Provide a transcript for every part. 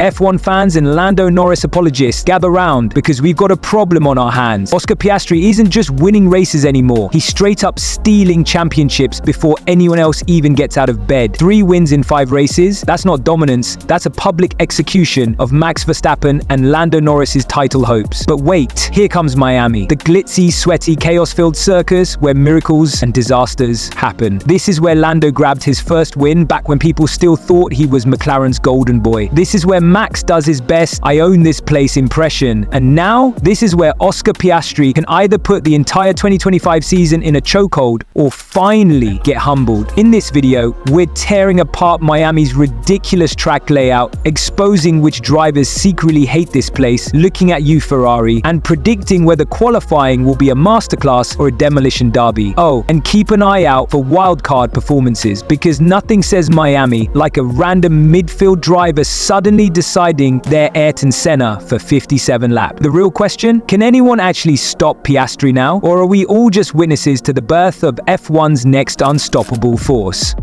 F1 fans and Lando Norris apologists, gather round because we've got a problem on our hands. Oscar Piastri isn't just winning races anymore. He's straight up stealing championships before anyone else even gets out of bed. 3 wins in 5 races. That's not dominance. That's a public execution of Max Verstappen and Lando Norris's title hopes. But wait, here comes Miami. The glitzy, sweaty, chaos-filled circus where miracles and disasters happen. This is where Lando grabbed his first win back when people still thought he was McLaren's golden boy. This is where Max does his best "I own this place" impression. And now, this is where Oscar Piastri can either put the entire 2025 season in a chokehold or finally get humbled. In this video, we're tearing apart Miami's ridiculous track layout, exposing which drivers secretly hate this place, looking at you Ferrari, and predicting whether qualifying will be a masterclass or a demolition derby. Oh, and keep an eye out for wildcard performances, because nothing says Miami like a random midfield driver suddenly deciding they're Ayrton Senna for 57 laps. The real question, can anyone actually stop Piastri now? Or are we all just witnesses to the birth of F1's next unstoppable force?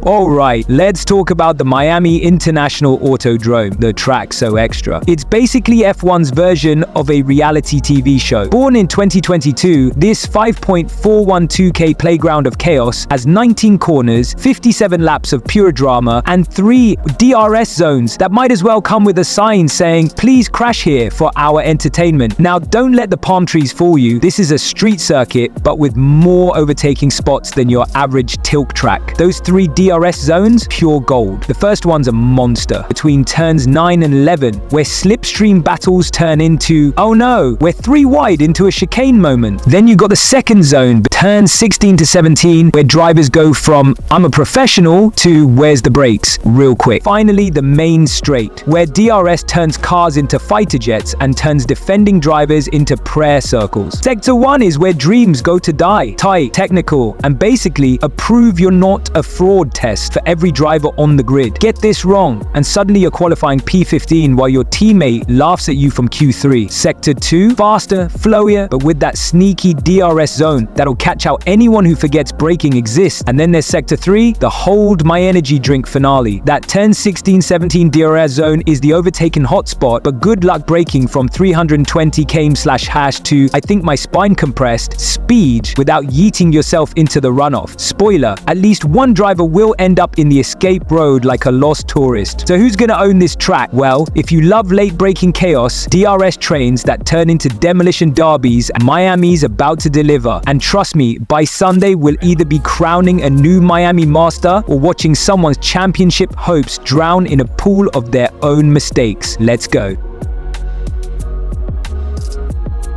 Alright, let's talk about the Miami International Autodrome, the track so extra. It's basically F1's version of a reality TV show. Born in 2022, this 5.412k playground of chaos has 19 corners, 57 laps of pure drama, and 3 DRS zones that might as well come with a sign saying, "Please crash here for our entertainment." Now, don't let the palm trees fool you. This is a street circuit, but with more overtaking spots than your average tilt track. Those 3 DRS zones, pure gold. The first one's a monster, between turns 9 and 11, where slipstream battles turn into, oh no, we're 3 wide into a chicane moment. Then you got the second zone, turns 16 to 17, where drivers go from "I'm a professional" to "where's the brakes" real quick. Finally, the main straight, where DRS turns cars into fighter jets and turns defending drivers into prayer circles. Sector 1 is where dreams go to die. Tight, technical, and basically a prove you're not a fraud test for every driver on the grid. Get this wrong, and suddenly you're qualifying P15 while your teammate laughs at you from Q3. Sector 2, faster, flowier, but with that sneaky DRS zone that'll catch out anyone who forgets braking exists. And then there's Sector 3, the hold my energy drink finale. That turn 16-17 DRS zone is the overtaken hotspot, but good luck braking from 320 km/h to, I think my spine compressed, speed without yeeting yourself into the runoff. Spoiler, at least one driver will end up in the escape road like a lost tourist. So who's gonna own this track? Well, if you love late braking chaos, DRS trains that turn into demolition derbies, Miami's about to deliver. And trust me, by Sunday we'll either be crowning a new Miami master or watching someone's championship hopes drown in a pool of their own mistakes. Let's go.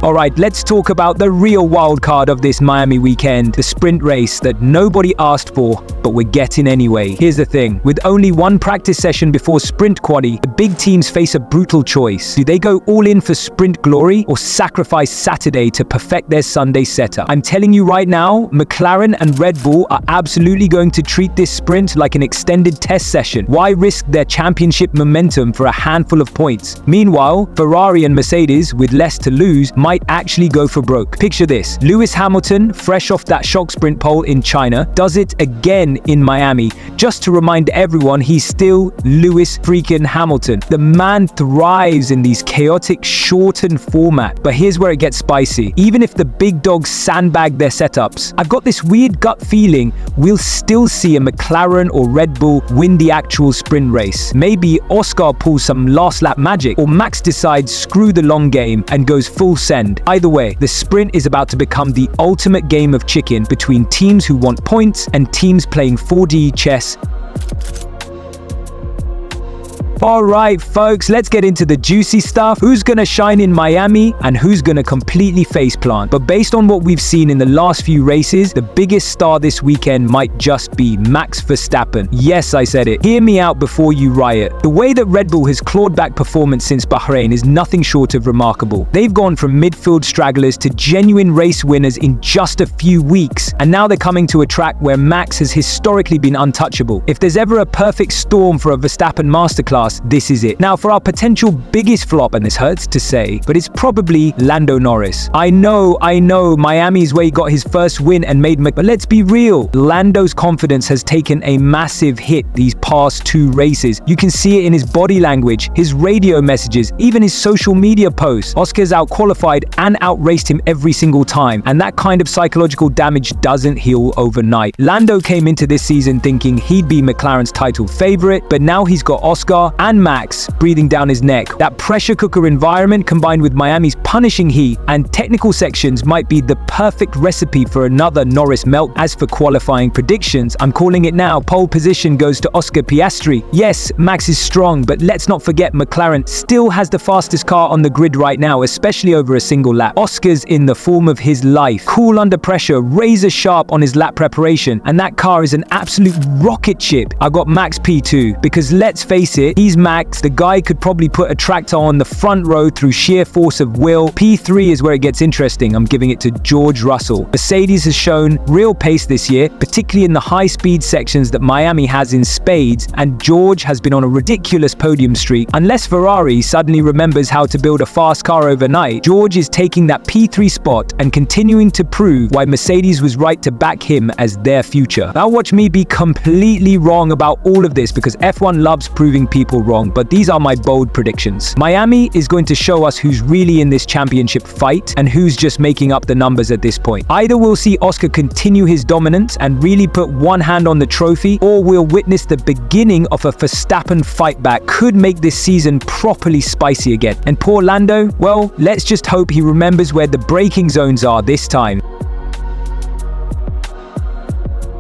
Alright, let's talk about the real wild card of this Miami weekend, the sprint race that nobody asked for, but we're getting anyway. Here's the thing, with only one practice session before sprint quali, the big teams face a brutal choice. Do they go all in for sprint glory or sacrifice Saturday to perfect their Sunday setup? I'm telling you right now, McLaren and Red Bull are absolutely going to treat this sprint like an extended test session. Why risk their championship momentum for a handful of points? Meanwhile, Ferrari and Mercedes, with less to lose, might actually go for broke. Picture this, Lewis Hamilton, fresh off that shock sprint pole in China, does it again in Miami, just to remind everyone he's still Lewis freaking Hamilton. The man thrives in these chaotic, shortened format. But here's where it gets spicy. Even if the big dogs sandbag their setups, I've got this weird gut feeling we'll still see a McLaren or Red Bull win the actual sprint race. Maybe Oscar pulls some last lap magic, or Max decides screw the long game and goes full send. Either way, the sprint is about to become the ultimate game of chicken between teams who want points and teams playing 4D chess. Alright folks, let's get into the juicy stuff. Who's gonna shine in Miami and who's gonna completely faceplant? But based on what we've seen in the last few races, the biggest star this weekend might just be Max Verstappen. Yes, I said it. Hear me out before you riot. The way that Red Bull has clawed back performance since Bahrain is nothing short of remarkable. They've gone from midfield stragglers to genuine race winners in just a few weeks, and now they're coming to a track where Max has historically been untouchable. If there's ever a perfect storm for a Verstappen masterclass, class, this is it. Now for our potential biggest flop, and this hurts to say, but it's probably Lando Norris. I know, Miami is where he got his first win and made but let's be real, Lando's confidence has taken a massive hit these past 2 races. You can see it in his body language, his radio messages, even his social media posts. Oscar's out-qualified and out-raced him every single time, and that kind of psychological damage doesn't heal overnight. Lando came into this season thinking he'd be McLaren's title favorite, but now he's got Oscar and Max breathing down his neck. That pressure cooker environment combined with Miami's punishing heat and technical sections might be the perfect recipe for another Norris melt. As for qualifying predictions, I'm calling it now. Pole position goes to Oscar Piastri. Yes, Max is strong, but let's not forget McLaren still has the fastest car on the grid right now, especially over a single lap. Oscar's in the form of his life. Cool under pressure, razor sharp on his lap preparation, and that car is an absolute rocket ship. I got Max P2 because let's face it, he's Max. The guy could probably put a tractor on the front row through sheer force of will. P3 is where it gets interesting. I'm giving it to George Russell. Mercedes has shown real pace this year, particularly in the high-speed sections that Miami has in spades, and George has been on a ridiculous podium streak. Unless Ferrari suddenly remembers how to build a fast car overnight, George is taking that P3 spot and continuing to prove why Mercedes was right to back him as their future. Now watch me be completely wrong about all of this because F1 loves proving people wrong, but these are my bold predictions. Miami is going to show us who's really in this championship fight and who's just making up the numbers at this point. Either we'll see Oscar continue his dominance and really put one hand on the trophy, or we'll witness the beginning of a Verstappen fight back. Could make this season properly spicy again. And poor Lando, well, let's just hope he remembers where the braking zones are this time.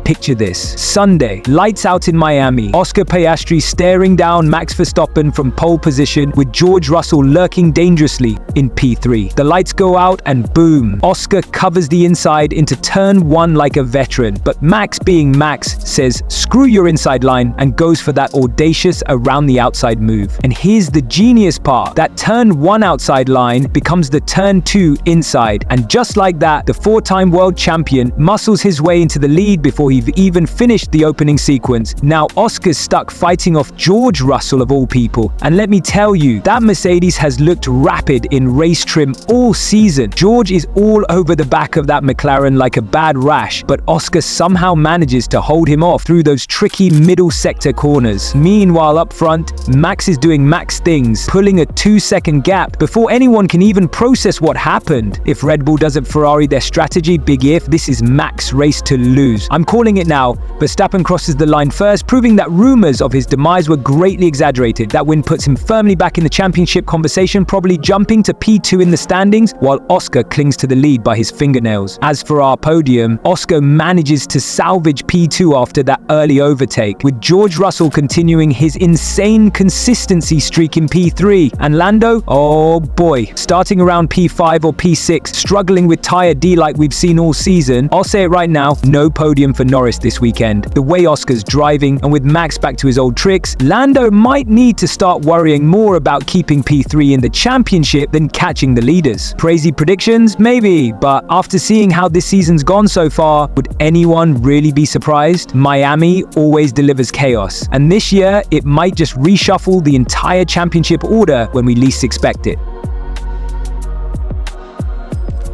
Picture this. Sunday, lights out in Miami. Oscar Piastri staring down Max Verstappen from pole position with George Russell lurking dangerously in P3. The lights go out and boom, Oscar covers the inside into turn 1 like a veteran. But Max, being Max, says screw your inside line and goes for that audacious around the outside move. And here's the genius part. That turn 1 outside line becomes the turn 2 inside. And just like that, the 4-time world champion muscles his way into the lead before he even finished the opening sequence. Now Oscar's stuck fighting off George Russell of all people, and let me tell you, that Mercedes has looked rapid in race trim all season. George is all over the back of that McLaren like a bad rash, but Oscar somehow manages to hold him off through those tricky middle sector corners. Meanwhile up front, Max is doing Max things, pulling a 2-second gap before anyone can even process what happened. If Red Bull doesn't Ferrari their strategy, big if, this is Max's race to lose. I'm calling it now. Verstappen crosses the line first, proving that rumors of his demise were greatly exaggerated. That win puts him firmly back in the championship conversation, probably jumping to P2 in the standings, while Oscar clings to the lead by his fingernails. As for our podium, Oscar manages to salvage P2 after that early overtake, with George Russell continuing his insane consistency streak in P3. And Lando, oh boy, starting around P5 or P6, struggling with tire D like we've seen all season. I'll say it right now, no podium for Norris this weekend. The way Oscar's driving, and with Max back to his old tricks, Lando might need to start worrying more about keeping P3 in the championship than catching the leaders. Crazy predictions? Maybe, but after seeing how this season's gone so far, would anyone really be surprised? Miami always delivers chaos, and this year it might just reshuffle the entire championship order when we least expect it.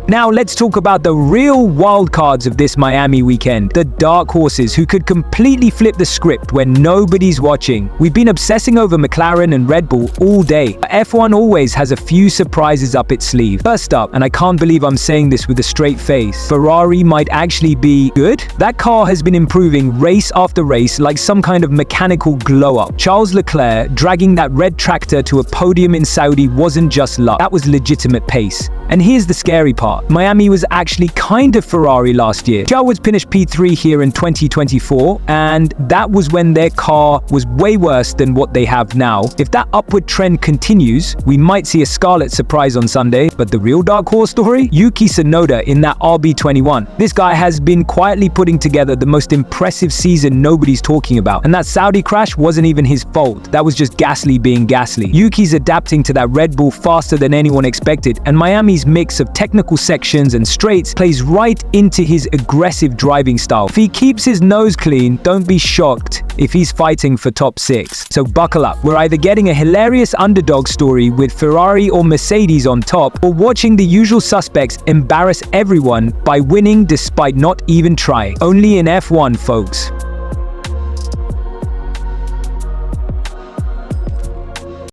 Now let's talk about the real wildcards of this Miami weekend. The dark horses who could completely flip the script when nobody's watching. We've been obsessing over McLaren and Red Bull all day, but F1 always has a few surprises up its sleeve. First up, and I can't believe I'm saying this with a straight face, Ferrari might actually be good. That car has been improving race after race like some kind of mechanical glow-up. Charles Leclerc dragging that red tractor to a podium in Saudi wasn't just luck, that was legitimate pace. And here's the scary part. Miami was actually kind of Ferrari last year. Charles finished P3 here in 2024, and that was when their car was way worse than what they have now. If that upward trend continues, we might see a scarlet surprise on Sunday. But the real dark horse story? Yuki Tsunoda in that RB21. This guy has been quietly putting together the most impressive season nobody's talking about. And that Saudi crash wasn't even his fault. That was just Gasly being Gasly. Yuki's adapting to that Red Bull faster than anyone expected, and Miami's mix of technical sections and straights plays right into his aggressive driving style. If he keeps his nose clean, don't be shocked if he's fighting for top 6. So buckle up. We're either getting a hilarious underdog story with Ferrari or Mercedes on top, or watching the usual suspects embarrass everyone by winning despite not even trying. Only in F1, folks.